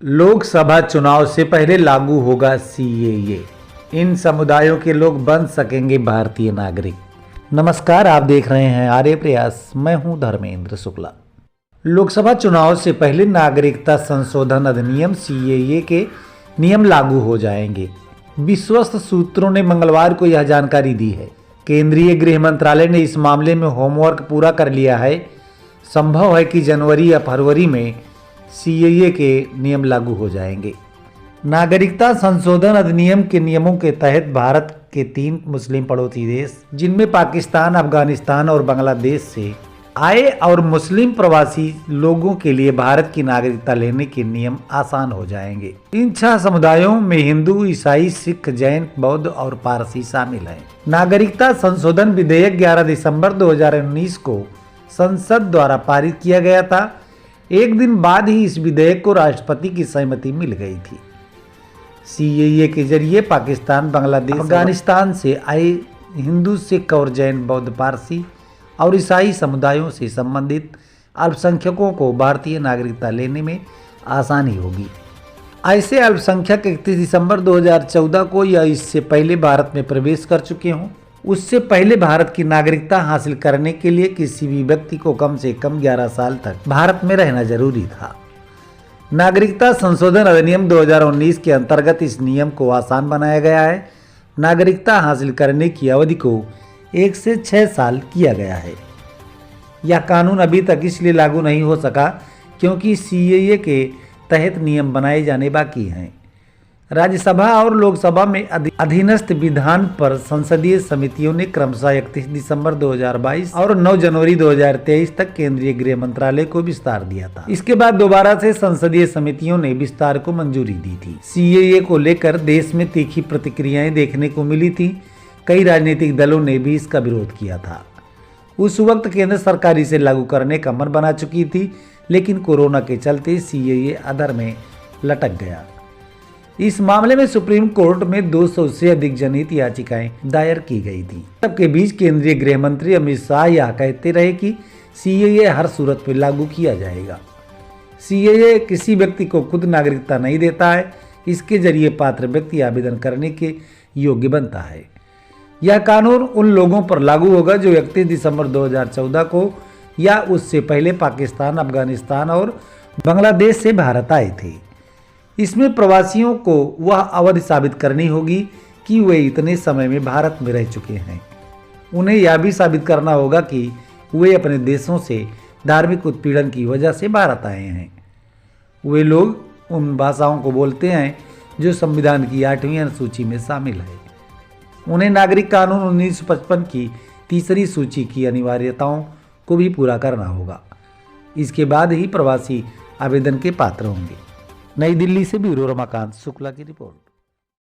लोकसभा चुनाव से पहले लागू होगा सीएए। इन समुदायों के लोग बन सकेंगे भारतीय नागरिक। नमस्कार, आप देख रहे हैं आर्य प्रयास। मैं हूं धर्मेंद्र शुक्ला। लोकसभा चुनाव से पहले नागरिकता संशोधन अधिनियम सीएए के नियम लागू हो जाएंगे। विश्वस्त सूत्रों ने मंगलवार को यह जानकारी दी है। केंद्रीय गृह मंत्रालय ने इस मामले में होमवर्क पूरा कर लिया है। संभव है कि जनवरी या फरवरी में सीएए के नियम लागू हो जाएंगे। नागरिकता संशोधन अधिनियम के नियमों के तहत भारत के 3 मुस्लिम पड़ोसी देश, जिनमें पाकिस्तान, अफगानिस्तान और बांग्लादेश से आए और मुस्लिम प्रवासी लोगों के लिए भारत की नागरिकता लेने के नियम आसान हो जाएंगे। इन 6 समुदायों में हिंदू, ईसाई, सिख, जैन, बौद्ध और पारसी शामिल हैं। नागरिकता संशोधन विधेयक 11 दिसंबर 2019 को संसद द्वारा पारित किया गया था। एक दिन बाद ही इस विधेयक को राष्ट्रपति की सहमति मिल गई थी। सीएए के जरिए पाकिस्तान, बांग्लादेश, अफगानिस्तान से आए हिंदू, सिख और जैन, बौद्ध, पारसी और ईसाई समुदायों से संबंधित अल्पसंख्यकों को भारतीय नागरिकता लेने में आसानी होगी। ऐसे अल्पसंख्यक 31 दिसंबर 2014 को या इससे पहले भारत में प्रवेश कर चुके हों। उससे पहले भारत की नागरिकता हासिल करने के लिए किसी भी व्यक्ति को कम से कम 11 साल तक भारत में रहना जरूरी था। नागरिकता संशोधन अधिनियम 2019 के अंतर्गत इस नियम को आसान बनाया गया है। नागरिकता हासिल करने की अवधि को 1 से 6 साल किया गया है। यह कानून अभी तक इसलिए लागू नहीं हो सका क्योंकि सीएए के तहत नियम बनाए जाने बाकी हैं। राज्यसभा और लोकसभा में अधीनस्थ विधान पर संसदीय समितियों ने क्रमशः 31 दिसंबर 2022 और 9 जनवरी 2023 तक केंद्रीय गृह मंत्रालय को विस्तार दिया था। इसके बाद दोबारा से संसदीय समितियों ने विस्तार को मंजूरी दी थी। सीएए को लेकर देश में तीखी प्रतिक्रियाएं देखने को मिली थी। कई राजनीतिक दलों ने भी इसका विरोध किया था। उस वक्त केंद्र सरकार इसे लागू करने का मन बना चुकी थी, लेकिन कोरोना के चलते सीएए अधर में लटक गया। इस मामले में सुप्रीम कोर्ट में 200 से अधिक जनहित याचिकाएं दायर की गई थी। सबके बीच केंद्रीय गृह मंत्री अमित शाह यह कहते रहे कि सीएए हर सूरत में लागू किया जाएगा। सीएए किसी व्यक्ति को खुद नागरिकता नहीं देता है। इसके जरिए पात्र व्यक्ति आवेदन करने के योग्य बनता है। यह कानून उन लोगों पर लागू होगा जो 31 दिसंबर 2014 को या उससे पहले पाकिस्तान, अफगानिस्तान और बांग्लादेश से भारत आए थे। इसमें प्रवासियों को वह अवधि साबित करनी होगी कि वे इतने समय में भारत में रह चुके हैं। उन्हें यह भी साबित करना होगा कि वे अपने देशों से धार्मिक उत्पीड़न की वजह से भारत आए हैं। वे लोग उन भाषाओं को बोलते हैं जो संविधान की 8वीं अनुसूची में शामिल है। उन्हें नागरिक कानून 1955 की तीसरी सूची की अनिवार्यताओं को भी पूरा करना होगा। इसके बाद ही प्रवासी आवेदन के पात्र होंगे। नई दिल्ली से ब्यूरो रमाकांत शुक्ला की रिपोर्ट।